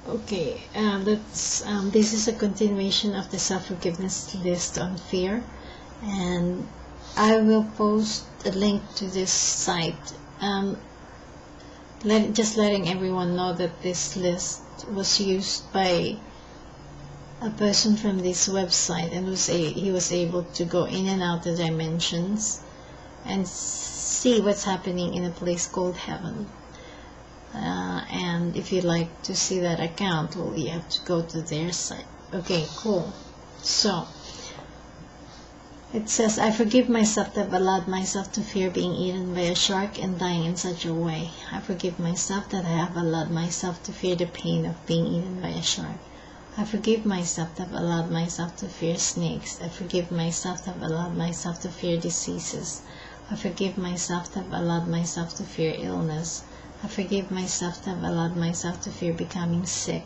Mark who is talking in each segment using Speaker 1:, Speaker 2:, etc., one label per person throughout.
Speaker 1: Okay, this is a continuation of the self-forgiveness list on fear, and I will post a link to this site. Just letting everyone know that this list was used by a person from this website, and he was able to go in and out the dimensions and see what's happening in a place called heaven. And if you'd like to see that account, well, you have to go to their site. Okay, cool. So it says, I forgive myself that I've allowed myself to fear being eaten by a shark and dying in such a way. I forgive myself that I have allowed myself to fear the pain of being eaten by a shark. I forgive myself that I've allowed myself to fear snakes. I forgive myself that I've allowed myself to fear diseases. I forgive myself that I've allowed myself to fear illness. I forgive myself that I've allowed myself to fear becoming sick.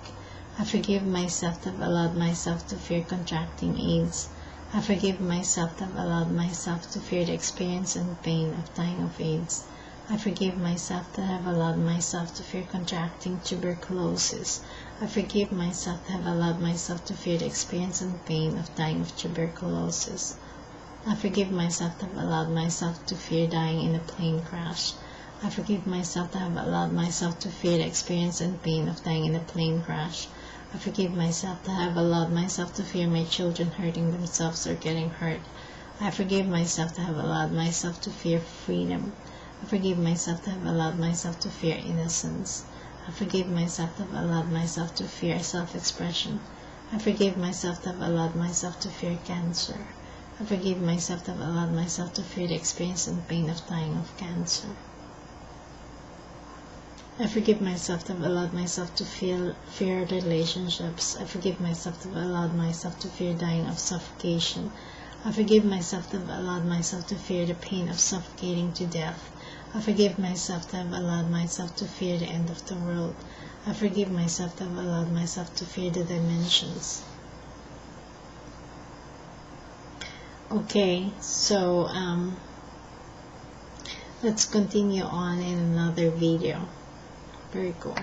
Speaker 1: I forgive myself that I've allowed myself to fear contracting AIDS. I forgive myself that I've allowed myself to fear the experience and pain of dying of AIDS. I forgive myself that I've allowed myself to fear contracting tuberculosis. I forgive myself that I've allowed myself to fear the experience and pain of dying of tuberculosis. I forgive myself that I've allowed myself to fear dying in a plane crash. I forgive myself that I have allowed myself to fear the experience and pain of dying in a plane crash. I forgive myself that I have allowed myself to fear my children hurting themselves or getting hurt. I forgive myself that I have allowed myself to fear freedom. I forgive myself that I have allowed myself to fear innocence. I forgive myself that I have allowed myself to fear self-expression. I forgive myself that I have allowed myself to fear cancer. I forgive myself that I have allowed myself to fear the experience and pain of dying of cancer. I forgive myself that I've allowed myself to fear relationships. I forgive myself that I've allowed myself to fear dying of suffocation. I forgive myself that I've allowed myself to fear the pain of suffocating to death. I forgive myself that I've allowed myself to fear the end of the world. I forgive myself that I've allowed myself to fear the dimensions. Okay, so let's continue on in another video. Very cool.